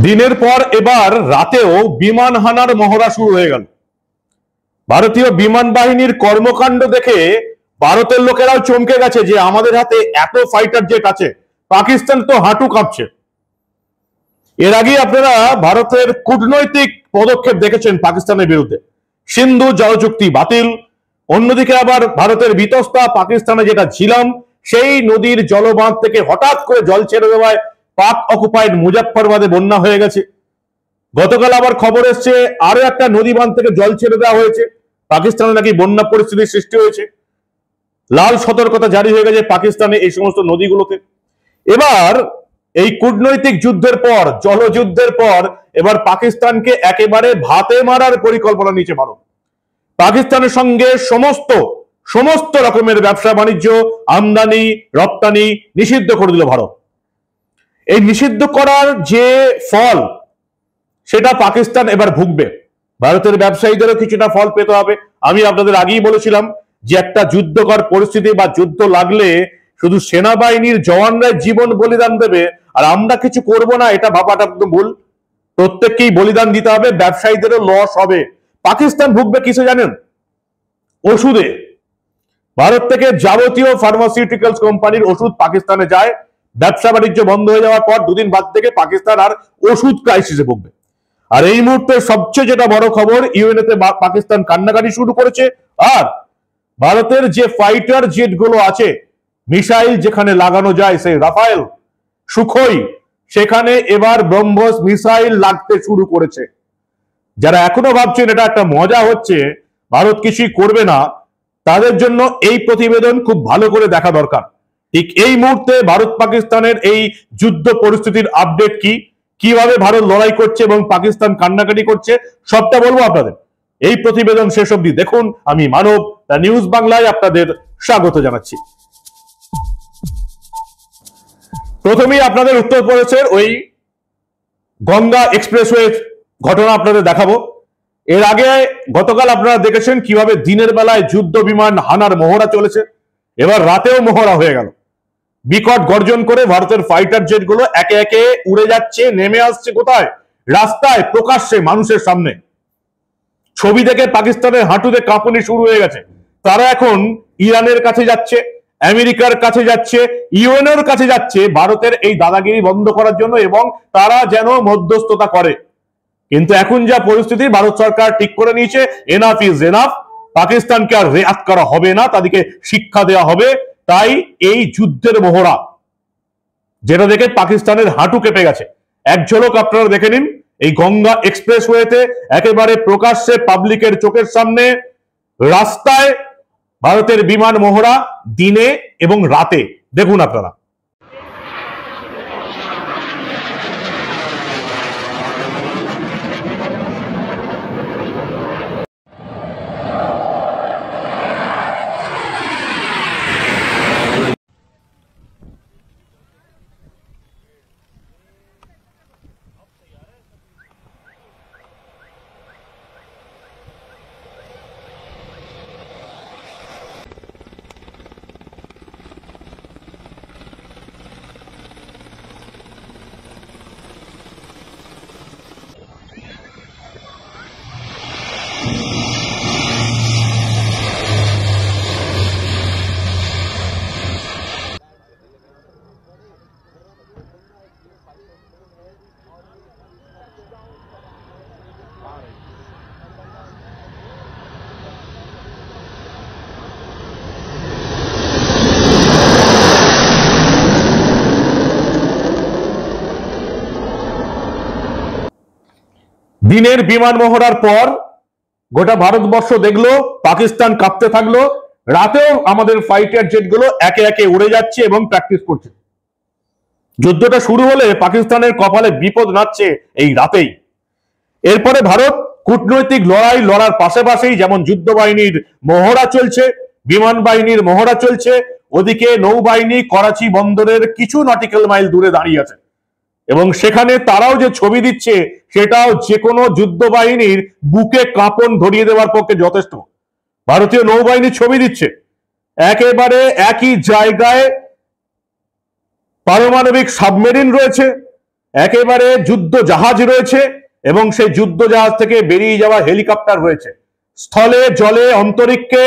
দিনের পর এবার রাতেও বিমান হানার মহড়া শুরু হয়ে গেল। ভারতীয় বিমান বাহিনীর কর্মকাণ্ড দেখে ভারতের লোকেরাও চমকে গেছে যে আমাদের হাতে এত ফাইটার জেট আছে, পাকিস্তান তো হাঁটু কাঁপছে। এর আগে আপনারা ভারতের কূটনৈতিক পদক্ষেপ দেখেছেন পাকিস্তানের বিরুদ্ধে, সিন্ধু জল চুক্তি বাতিল। অন্যদিকে আবার ভারতের বিতস্তা পাকিস্তানে যেটা ঝিলাম সেই নদীর জলবাঁধ থেকে হঠাৎ করে জল ছেড়ে দেওয়ায় পাক অকুপাইড মুজাফফরবাদে বন্যা হয়ে গেছে। গতকাল আবার খবর এসছে আরো একটা নদী বাঁধ থেকে জল ছেড়ে দেওয়া হয়েছে, পাকিস্তানে নাকি বন্যা পরিস্থিতির সৃষ্টি হয়েছে। লাল সতর্কতা জারি হয়ে গেছে পাকিস্তানে এই সমস্ত নদীগুলোতে। এবার এই কূটনৈতিক যুদ্ধের পর, জলযুদ্ধের পর এবার পাকিস্তানকে একেবারে ভাতে মারার পরিকল্পনা নিয়েছে ভারত। পাকিস্তানের সঙ্গে সমস্ত রকমের ব্যবসা বাণিজ্য, আমদানি রপ্তানি নিষিদ্ধ করে দিল ভারত। এই নিষিদ্ধ করার যে ফল সেটা পাকিস্তান এবার ভুগবে। ভারতের ব্যবসায়ীদেরও কিছুটা ফল পেতে হবে। আমি আপনাদের আগেই বলেছিলাম যে একটা যুদ্ধকর পরিস্থিতি বা যুদ্ধ লাগলে শুধু সেনাবাহিনীর জওয়ানরা জীবন বলিদান দেবে আর আমরা কিছু করব না, এটা ভাবাটা একদম ভুল। প্রত্যেককেই বলিদান দিতে হবে, ব্যবসায়ীদেরও লস হবে। পাকিস্তান ভুগবে কিছু জানেন? ওষুধে। ভারত থেকে যাবতীয় ফার্মাসিউটিক্যালস কোম্পানির ওষুধ পাকিস্তানে যায়। ব্যবসা বাণিজ্য বন্ধ হয়ে যাওয়ার পর দুদিন বাদ থেকে পাকিস্তান আর ওষুধ ক্রাইসিসে ভুগবে। আর এই মুহূর্তে সবচেয়ে যেটা বড় খবর, ইউএনএতে পাকিস্তান কান্নাকাটি শুরু করেছে। আর ভারতের যে ফাইটার জেট গুলো আছে, মিসাইল যেখানে লাগানো যায়, সেই রাফায়েল, সুখোই, সেখানে এবার ব্রহ্মস মিসাইল লাগতে শুরু করেছে। যারা এখনো ভাবছেন এটা একটা মজা হচ্ছে, ভারত কিছুই করবে না, তাদের জন্য এই প্রতিবেদন খুব ভালো করে দেখা দরকার। ঠিক এই মুহূর্তে ভারত পাকিস্তানের এই যুদ্ধ পরিস্থিতির আপডেট কি, কিভাবে ভারত লড়াই করছে এবং পাকিস্তান কান্নাকাটি করছে, সবটা বলবো আপনাদের। এই প্রতিবেদন শেষ অবধি দেখুন। আমি মানব, দ্য নিউজ বাংলায় আপনাদের স্বাগত জানাচ্ছি। প্রথমেই আপনাদের উত্তরপ্রদেশের ওই গঙ্গা এক্সপ্রেসওয়ে ঘটনা আপনাদের দেখাবো। এর আগে গতকাল আপনারা দেখেছেন কিভাবে দিনের বেলায় যুদ্ধ বিমান হানার মহড়া চলেছে, এবার রাতেও মহড়া হয়ে গেল। বিকট গর্জন করে ভারতের ফাইটার জেট গুলো একে একে উড়ে যাচ্ছে, নেমে আসছে কোথায়? রাস্তায়, প্রকাশ্যে, মানুষের সামনে। ছবি দেখে পাকিস্তানের হাঁটুতে কাঁপুনি শুরু হয়ে গেছে। তারা এখন ইরানের কাছে যাচ্ছে, আমেরিকার কাছে যাচ্ছে, ইউএনওর কাছে যাচ্ছে ভারতের এই দাদাগিরি বন্ধ করার জন্য, এবং তারা যেন মধ্যস্থতা করে। কিন্তু এখন যা পরিস্থিতি, ভারত সরকার ঠিক করে নিয়েছে এনাফ ইজ এনাফ, পাকিস্তানকে আর রেয়াত করা হবে না, তাদেরকে শিক্ষা দেওয়া হবে। তাই এই যুদ্ধের মহড়া, যেটা দেখে পাকিস্তানের হাঁটু কেঁপে গেছে। এক ঝলক আপনারা দেখে নিন। এই গঙ্গা এক্সপ্রেসওয়েতে একেবারে প্রকাশ্যে পাবলিকের চোখের সামনে রাস্তায় ভারতের বিমান মহড়া দিনে এবং রাতে দেখুন আপনারা। দিনের বিমান মহড়ার পর গোটা ভারতবর্ষ দেখলো পাকিস্তান কাঁপতে থাকলো। রাতেও আমাদের ফাইটার জেটগুলো একে একে উড়ে যাচ্ছে এবং প্র্যাকটিস করছে। যুদ্ধটা শুরু হলে পাকিস্তানের কপালে বিপদ নাচছে এই রাতেই। এরপরে ভারত কূটনৈতিক লড়াই লড়ার পাশাপাশি যেমন যুদ্ধ বাহিনীর মহড়া চলছে, বিমান বাহিনীর মহড়া চলছে, ওদিকে নৌবাহিনী করাচি বন্দরের কিছু নটিক্যাল মাইল দূরে দাঁড়িয়ে আছে, এবং সেখানে তারাও যে ছবি দিচ্ছে সেটাও যে কোনো যুদ্ধ বাহিনীর বুকে কাঁপন ধরিয়ে দেওয়ার পক্ষে যথেষ্ট। ভারতীয় নৌবাহিনী ছবি দিচ্ছে একেবারে একই জায়গায় পারমাণবিক সাবমেরিন রয়েছে, একেবারে যুদ্ধ জাহাজ রয়েছে এবং সেই যুদ্ধ জাহাজ থেকে বেরিয়ে যাওয়া হেলিকপ্টার রয়েছে। স্থলে, জলে, অন্তরিক্ষে,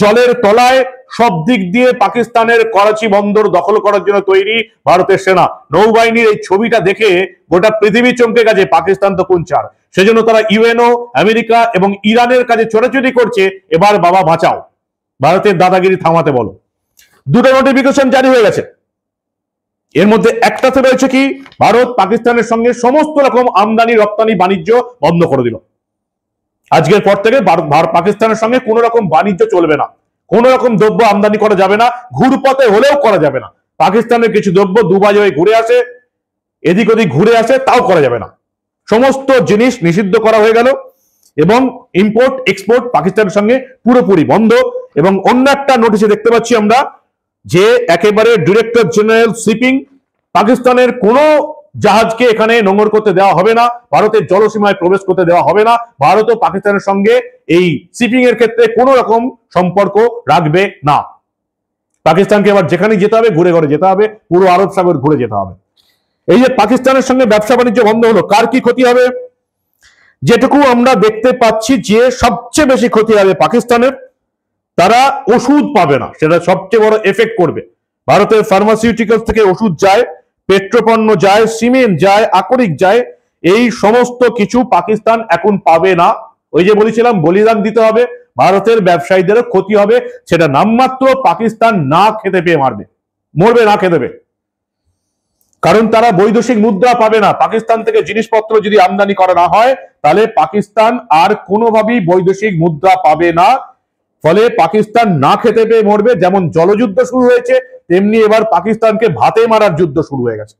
জলের তলায় সব দিক দিয়ে পাকিস্তানের করাচি বন্দর দখল করার জন্য তৈরি ভারতের সেনা। নৌবাহিনীর এই ছবিটা দেখে গোটা পৃথিবী চমকে গেছে, পাকিস্তান তো কোন চার। সেজন্য তারা ইউএনও, আমেরিকা এবং ইরানের কাছে ছোটাছুটি করছে, এবার বাবা বাঁচাও, ভারতের দাদাগিরি থামাতে বলো। দুটো নোটিফিকেশন জারি হয়ে গেছে। এর মধ্যে একটাতে রয়েছে কি, ভারত পাকিস্তানের সঙ্গে সমস্ত রকম আমদানি রপ্তানি বাণিজ্য বন্ধ করে দিল। আজকের পর থেকে পাকিস্তানের সঙ্গে কোন রকম বাণিজ্য চলবে না, কোন রকম দ্রব্য আমদানি করা যাবে না, ঘুরপথে হলেও করা যাবে না। পাকিস্তানের কিছু দ্রব্য দুবাই হয়ে ঘুরে আসে, এদিক ওদিক ঘুরে আসে, তাও করা যাবে না। সমস্ত জিনিস নিষিদ্ধ করা হয়ে গেল এবং ইম্পোর্ট এক্সপোর্ট পাকিস্তানের সঙ্গে পুরোপুরি বন্ধ। এবং অন্য একটা নোটিশে দেখতে পাচ্ছি আমরা যে একেবারে ডিরেক্টর জেনারেল শিপিং, পাকিস্তানের কোনো জাহাজকে এখানে নোঙর করতে দেওয়া হবে না, ভারতের জলসীমায় প্রবেশ করতে দেওয়া হবে না। ভারত ও পাকিস্তানের সঙ্গে এই শিপিং এর ক্ষেত্রে কোনো রকম সম্পর্ক রাখবে না। পাকিস্তানকে এবার যেখানে যেতে হবে ঘুরে ঘুরে যেতে হবে, পুরো আরব সাগর ঘুরে যেতে হবে। এই যে পাকিস্তানের সঙ্গে ব্যবসা বাণিজ্য বন্ধ হলো, কার কি ক্ষতি হবে? যেটুকু আমরা দেখতে পাচ্ছি যে সবচেয়ে বেশি ক্ষতি হবে পাকিস্তানের। তারা ওষুধ পাবে না, সেটা সবচেয়ে বড় এফেক্ট করবে। ভারতের ফার্মাসিউটিক্যালস থেকে ওষুধ যায়, পেট্রোপণ্য যায়, সিমেন্ট যায়, আকরিক যায়, এই সমস্ত কিছু পাকিস্তান এখন পাবে না। ওই যে বলেছিলাম বলিদান দিতে হবে, ভারতের ব্যবসায়ীদেরও ক্ষতি হবে। সেটা নামমাত্র পাকিস্তান না খেতে পেয়ে মরবে না খেতে পেয়ে, কারণ তারা বৈদেশিক মুদ্রা পাবে না। পাকিস্তান থেকে জিনিসপত্র যদি আমদানি করা না হয় তাহলে পাকিস্তান আর কোনোভাবেই বৈদেশিক মুদ্রা পাবে না। ফলে পাকিস্তান না খেতে পেয়ে মরবে। যেমন জলযুদ্ধ শুরু হয়েছে, তেমনি এবার পাকিস্তানকে ভাতে মারার যুদ্ধ শুরু হয়ে গেছে।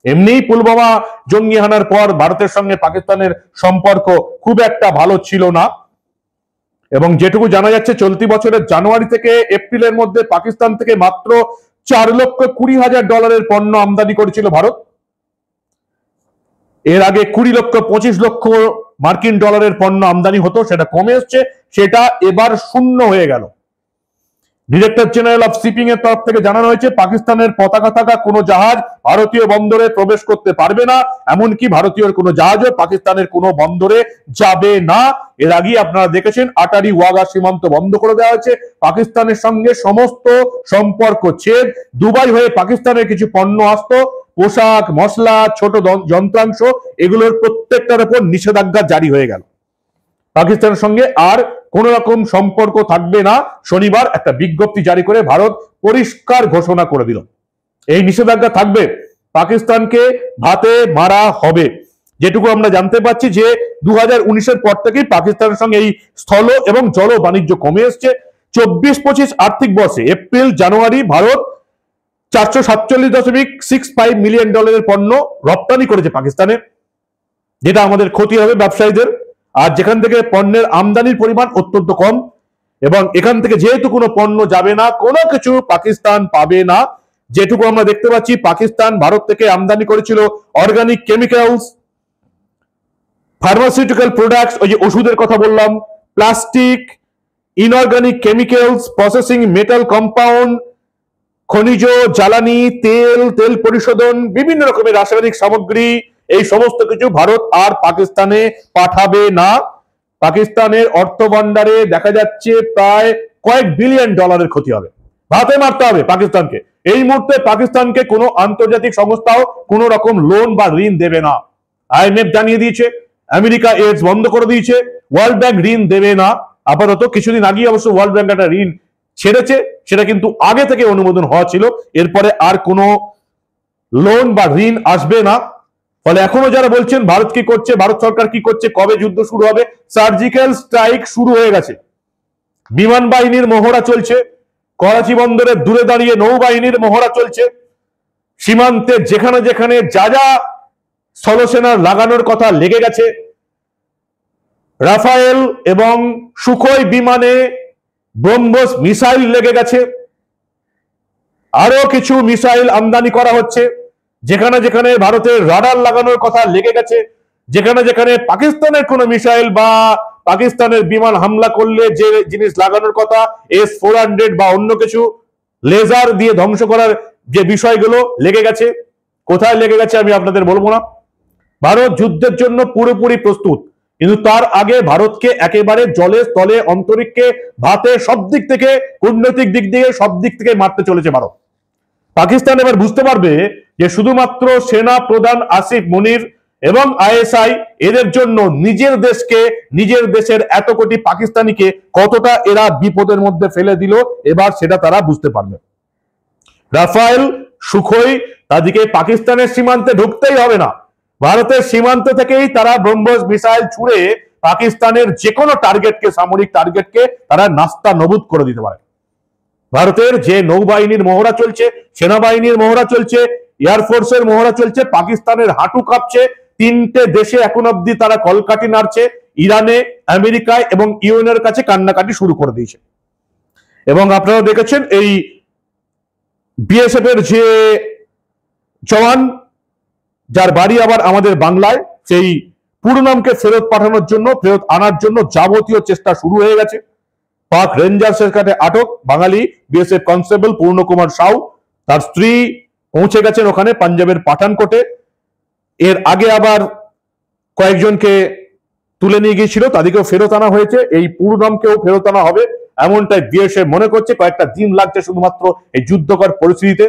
এমনিই পুলওয়ামা জঙ্গি হানার পর ভারতের সঙ্গে পাকিস্তানের সম্পর্ক খুব একটা ভালো ছিল না। এবং যেটুকু জানা যাচ্ছে চলতি বছরের জানুয়ারি থেকে এপ্রিলের মধ্যে পাকিস্তান থেকে মাত্র $4,20,000 পণ্য আমদানি করেছিল ভারত। এর আগে 20,25,00,000 মার্কিন ডলারের পণ্য আমদানি হতো, সেটা কমে এসছে, সেটা এবার শূন্য হয়ে গেল। ডিরেক্টর জেনারেল অফ শিপিং এর তরফ থেকে জানানো হয়েছে পাকিস্তানের পতাকা থাকা কোনো জাহাজ ভারতীয় বন্দরে প্রবেশ করতে পারবে না, এমনকি ভারতীয় কোনো জাহাজও পাকিস্তানের কোনো বন্দরে যাবে না। এর আগে আপনারা দেখেছেন আটারি ওয়াগা সীমান্ত বন্ধ করে দেওয়া হয়েছে, পাকিস্তানের সঙ্গে সমস্ত সম্পর্ক ছেদ। দুবাই হয়ে পাকিস্তানের কিছু পণ্য আসতো, পোশাক, মশলা, ছোট যন্ত্রাংশ, এগুলোর প্রত্যেকটার উপর নিষেধাজ্ঞা জারি হয়ে গেল। পাকিস্তানের সঙ্গে আর কোন রকম সম্পর্ক থাকবে না। শনিবার একটা বিজ্ঞপ্তি জারি করে ভারত পরিষ্কার ঘোষণা করে দিল এই নিষেধাজ্ঞা থাকবে, পাকিস্তানকে ভাতে মারা হবে। যেটুকু আমরা জানতে পাচ্ছি যে 2019-এর পর থেকেই পাকিস্তানের সঙ্গে এই স্থল এবং জল বাণিজ্য কমে এসছে। 24-25 আর্থিক বর্ষে এপ্রিল জানুয়ারি ভারত $447.65 মিলিয়ন পণ্য রপ্তানি করেছে পাকিস্তানে, যেটা আমাদের ক্ষতি হবে ব্যবসায়ীদের। আর যেখান থেকে পণ্যের আমদানির পরিমাণ অত্যন্ত কম, এবং এখান থেকে যেহেতু কোনো পণ্য যাবে না, কোনো কিছু পাকিস্তান পাবে না। যেটুকু আমরা দেখতে পাচ্ছি পাকিস্তান ভারত থেকে আমদানি করেছিল অর্গানিক কেমিক্যালস, ফার্মাসিউটিক্যাল প্রোডাক্টস, ওই যে ওষুধের কথা বললাম, plastic, inorganic chemicals, processing metal compound, খনিজ, জ্বালানি, তেল পরিশোধন, বিভিন্ন রকমের রাসায়নিক সামগ্রী, এই সমস্ত কিছু ভারত আর পাকিস্তানে পাঠাবে না। পাকিস্তানের অর্থ ভান্ডারে দেখা যাচ্ছে প্রায় কয়েক বিলিয়ন ডলারের ক্ষতি হবে, ভাতে মারতে হবে পাকিস্তানকে। এই মুহূর্তে পাকিস্তানকে কোনো আন্তর্জাতিক সংস্থাও কোনো রকম লোন বা ঋণ দেবে না। আইএমএফ জানিয়ে দিয়েছে, আমেরিকা এইডস বন্ধ করে দিয়েছে, ওয়ার্ল্ড ব্যাংক ঋণ দেবে না আপাতত। কিছুদিন আগে অবশ্য ওয়ার্ল্ড ব্যাংক একটা ঋণ ছেড়েছে, সেটা কিন্তু আগে থেকে অনুমোদন হওয়া ছিল। এরপরে আর কোনো লোন বা ঋণ আসবে না। ফলে এখনো যারা বলছেন ভারত কি করছে, ভারত সরকার কি করছে, কবে যুদ্ধ শুরু হবে, সার্জিক্যাল স্ট্রাইক শুরু হয়ে গেছে। বিমান বাহিনীর মহড়া চলছে, করাচি বন্দরে দূরে দাঁড়িয়ে নৌবাহিনীর মহড়া চলছে। সীমান্তে যেখানে যেখানে যা যা স্থলসেনার লাগানোর কথা লেগে গেছে, রাফায়েল এবং সুখোই বিমানে ব্রহ্মোস মিসাইল লেগে গেছে, আরো কিছু মিসাইল আমদানি করা হচ্ছে। যেখানে যেখানে ভারতের রাডার লাগানোর কথা লেগে গেছে, যেখানে যেখানে পাকিস্তানের কোনো মিসাইল বা পাকিস্তানের বিমান হামলা করলে যে জিনিস লাগানোর কথা, S-400 বা অন্য কিছু লেজার দিয়ে ধ্বংস করার যে বিষয়গুলো লেগে গেছে, কোথায় লেগে গেছে আমি আপনাদের বলবো না। ভারত যুদ্ধের জন্য পুরোপুরি প্রস্তুত, কিন্তু তার আগে ভারতকে একেবারে জলে স্থলে অন্তরিক্ষে ভাতে সব দিক থেকে, কূটনৈতিক দিক দিয়ে সব দিক থেকে মারতে চলেছে ভারত। পাকিস্তান এবার বুঝতে পারবে যে শুধুমাত্র সেনা প্রধান আসিফ মুনির এবং আইএসআই এদের জন্য নিজের দেশকে, নিজের দেশের এত কোটি পাকিস্তানিকে কতটা এরা বিপদের মধ্যে ফেলে দিল, এবার সেটা তারা বুঝতে পারবে। রাফায়েল, সুখোই তাদেরকে পাকিস্তানের সীমান্তে ঢুকতেই হবে না, ভারতের সীমান্ত থেকেই তারা ব্রহ্মস মিসাইল ছুড়ে পাকিস্তানের যে কোনো টার্গেটকে, সামরিক টার্গেটকে তারা নাস্তা নবুদ করে দিতে পারে। ভারতের যে নৌবাহিনীর মহড়া চলছে, সেনাবাহিনীর মহড়া চলছে, এয়ারফোর্সের মহড়া চলছে, পাকিস্তানের হাঁটু কাঁপছে। তিনটে দেশে এখন অব্দি তারা কলকাঠি নাড়ছে, ইরানে, আমেরিকায় এবং ইউএনের কাছে কান্নাকাটি শুরু করে দিয়েছে। এবং আপনারা দেখেছেন এই বিএসএফ এর যে জওয়ান, যার বাড়ি আবার আমাদের বাংলায়, সেই পুরনামকে ফেরত পাঠানোর জন্য, ফেরত আনার জন্য যাবতীয় চেষ্টা শুরু হয়ে গেছে। পাক রেঞ্জার্সের কাছে আটক বাঙালি বিএসএফ কনস্টেবল পূর্ণকুমার সাউ, তার স্ত্রী পৌঁছে গেছেন ওখানে পাঞ্জাবের পাঠানকোটে। এর আগে আবার কয়েকজনকে তুলে নিয়ে গিয়েছিল, তাদেরকেও ফেরত আনা হয়েছে, এই পুরনামকেও ফেরত আনা হবে এমনটাই বিএসএফ মনে করছে। কয়েকটা দিন লাগছে শুধুমাত্র এই যুদ্ধকর পরিস্থিতিতে।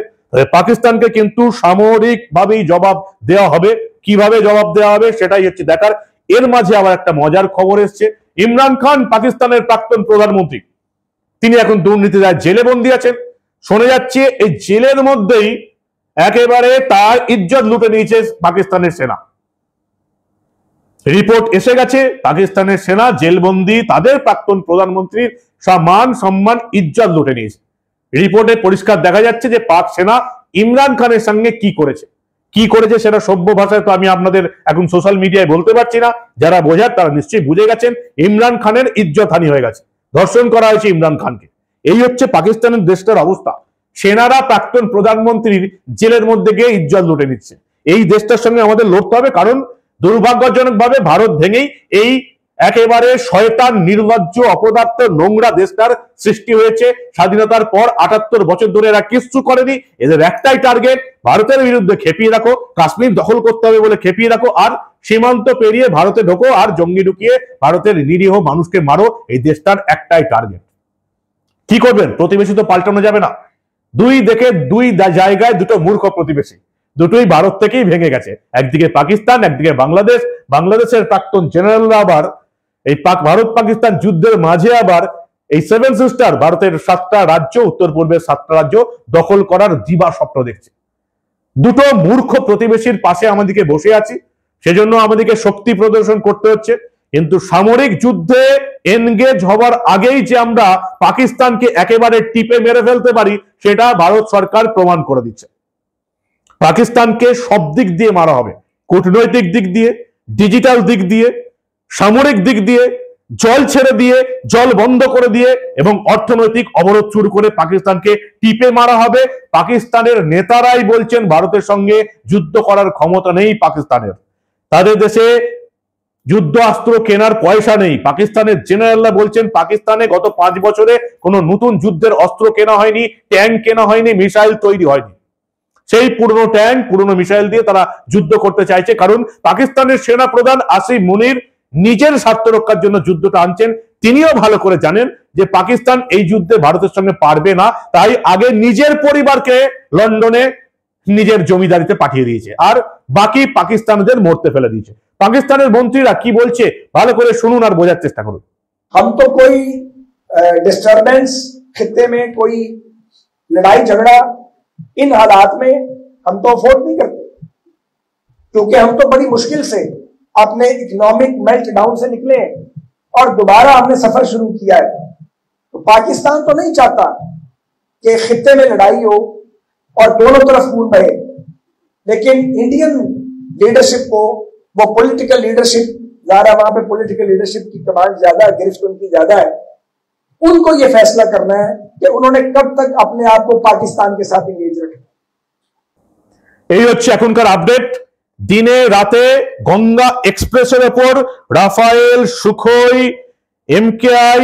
পাকিস্তানকে কিন্তু সামরিক ভাবেই জবাব দেওয়া হবে, কিভাবে জবাব দেওয়া হবে সেটাই হচ্ছে দেখার। এর মাঝে আবার একটা মজার খবর এসছে, ইমরান খান পাকিস্তানের প্রাক্তন প্রধানমন্ত্রী, তিনি এখন দুর্নীতি দায়ে জেলে বন্দী আছেন। শোনা যাচ্ছে এই জেলের মধ্যেই একেবারে তার ইজ্জত লুটে নিয়েছে পাকিস্তানের সেনা। রিপোর্ট এসে গেছে, পাকিস্তানের সেনা জেলবন্দি তাদের প্রাক্তন প্রধানমন্ত্রীর মান সম্মান ইজ্জত লুটে নিয়েছে। রিপোর্টে পরিষ্কার দেখা যাচ্ছে যে পাক সেনা ইমরান খানের সঙ্গে কি করেছে, সেটা সভ্য ভাষায় তো আমি আপনাদের এখন সোশ্যাল মিডিয়ায় বলতে পারছি না। যারা বোঝার তারা নিশ্চয়ই বুঝে গেছেন, ইমরান খানের ইজ্জত হানি হয়ে গেছে, ধর্ষণ করা হয়েছে ইমরান খানকে। এই হচ্ছে পাকিস্তানের দেশটার অবস্থা। সেনারা প্রাক্তন প্রধানমন্ত্রীর জেলের মধ্যে গিয়ে ইজ্জত লুটে নিচ্ছে। এই দেশটার সঙ্গে আমাদের লড়তে হবে, কারণ দুর্ভাগ্যজনক ভাবে ভারত ভেঙেই এই একেবারে শয়তান, নির্লজ্জ, অপদার্থ, নোংরা দেশটার সৃষ্টি হয়েছে। স্বাধীনতার পর 78 বছর ধরে এরা কিচ্ছু করেনি, এদের একটাই টার্গেট, ভারতের বিরুদ্ধে খেপিয়ে রাখো, কাশ্মীর দখল করতে হবে বলে খেপিয়ে রাখো, আর সীমান্ত পেরিয়ে ভারতে ঢোকো আর জঙ্গি ঢুকিয়ে ভারতের নিরীহ মানুষকে মারো। এই দেশটার একটাই টার্গেট। কি করবেন? প্রতিবেশী তো পাল্টানো যাবে না। দুই দেখে দুই জায়গায় দুটো মূর্খ প্রতিবেশী, দুটোই ভারত থেকেই ভেঙে গেছে। একদিকে পাকিস্তান, একদিকে বাংলাদেশ। বাংলাদেশের প্রাক্তন জেনারেলরা আবার এই ভারত পাকিস্তান যুদ্ধের মাঝে আবার এই 7 সিস্টার, ভারতের 7টা রাজ্য, উত্তর পূর্বের 7টা রাজ্য দখল করার দিবা স্বপ্ন দেখছে। দুটো মূর্খ প্রতিবেশীর পাশে আমাদেরকে বসে আছি, সেজন্য আমাদেরকে শক্তি প্রদর্শন করতে হচ্ছে। কিন্তু সামরিক যুদ্ধে এনগেজ হবার আগেই যে আমরা পাকিস্তানকে একেবারে টিপে মেরে ফেলতে পারি, সেটা ভারত সরকার প্রমাণ করে দিচ্ছে। পাকিস্তানকে সব দিক দিয়ে মারা হবে, কূটনৈতিক দিক দিয়ে, ডিজিটাল দিক দিয়ে, সামরিক দিক দিয়ে, জল ছেড়ে দিয়ে, জল বন্ধ করে দিয়ে এবং অর্থনৈতিক অবরোধ শুরু করে পাকিস্তানকে টিপে মারা হবে। পাকিস্তানের নেতারাই বলছেন ভারতের সঙ্গে যুদ্ধ করার ক্ষমতা নেই পাকিস্তানের, তাদের দেশে যুদ্ধাস্ত্র কেনার পয়সা নেই। পাকিস্তানের জেনারেলরা বলছেন পাকিস্তানে গত 5 বছরে কোনো নতুন যুদ্ধের অস্ত্র কেনা হয়নি, ট্যাঙ্ক কেনা হয়নি, মিসাইল তৈরি হয়নি। সেই পুরনো ট্যাঙ্ক, পুরনো মিসাইল দিয়ে তারা যুদ্ধ করতে চাইছে, কারণ পাকিস্তানের সেনা প্রধান আসিফ মুনির নিজের স্বার্থ রক্ষার জন্য যুদ্ধটা আনছেন। তিনিও ভালো করে জানেন যে পাকিস্তান এই যুদ্ধে ভারতের সঙ্গে পারবে না, তাই আগে নিজের পরিবারকে লন্ডনে নিজের জমিদারিতে পাঠিয়ে দিয়েছে আর বাকি পাকিস্তানিদের মরতে ফেলে দিয়েছে। পাকিস্তানের মন্ত্রীরা কি বলছে ভালো করে শুনুন আর বোঝার চেষ্টা করুন। हम तो कोई डिस्टर्बेंस खित्ते में, कोई लड़ाई झगड़ा इन हालात में हम तो अफोर्ड नहीं करते, क्योंकि हम तो बड़ी मुश्किल से अपने इकोनॉमिक मेल्ट डाउन से निकले और दोबारा हमने सफर शुरू किया है। तो पाकिस्तान तो नहीं चाहता कि खित्ते में लड़ाई हो और दोनों तरफ खून बहे, लेकिन इंडियन लीडरशिप को, वो पॉलिटिकल लीडरशिप, ज़्यादा वहां पे पॉलिटिकल लीडरशिप की कमांड ज्यादा है, गिरफ्त उनकी ज्यादा है, उनको ये फैसला करना है कि उन्होंने कब तक अपने आप को पाकिस्तान के साथ एंगेज रखना। এই হচ্ছে এখনকার আপডেট। দিনে রাতে গঙ্গা এক্সপ্রেসের ওপর Rafale, Sukhoi, MKI,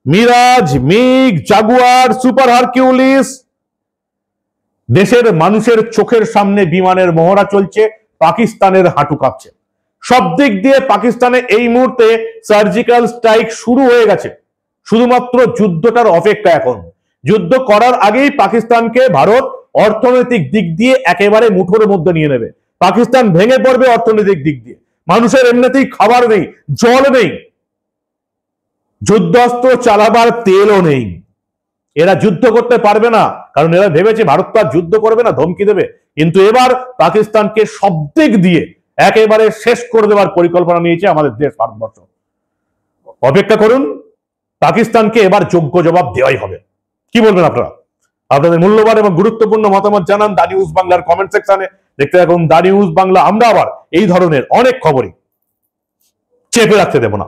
Mirage, MiG, Jaguar, super Hercules, দেশের মানুষের চোখের সামনে বিমানের মহড়া চলছে। পাকিস্তানের হাঁটু কাঁপছে। সব দিক দিয়ে পাকিস্তানে এই মুহূর্তে সার্জিক্যাল স্ট্রাইক শুরু হয়ে গেছে, শুধুমাত্র যুদ্ধটার অপেক্ষা। এখন যুদ্ধ করার আগেই পাকিস্তানকে ভারত অর্থনৈতিক দিক দিয়ে একেবারে মুঠোর মধ্যে নিয়ে নেবে। পাকিস্তান ভেঙে পড়বে অর্থনৈতিক দিক দিয়ে। মানুষের এমনিতেই খাবার নেই, জল নেই, যুদ্ধাস্ত্র চালাবার তেলও নেই। এরা যুদ্ধ করতে পারবে না, কারণ এরা ভেবেছে ভারত তো আর যুদ্ধ করবে না, ধমকি দেবে। কিন্তু এবার পাকিস্তানকে সব দিক দিয়ে একেবারে শেষ করে দেওয়ার পরিকল্পনা নিয়েছে আমাদের দেশ ভারতবর্ষ। অপেক্ষা করুন, পাকিস্তানকে এবার যোগ্য জবাব দেওয়াই হবে। কি বলবেন আপনারা? আপনাদের মূল্যবান এবং গুরুত্বপূর্ণ মতামত জানান দা নিউজ বাংলার কমেন্ট সেকশনে। দেখতে থাকুন দা নিউজ বাংলা। আমরা আবার এই ধরনের অনেক খবরই চেপে রাখতে দেব না।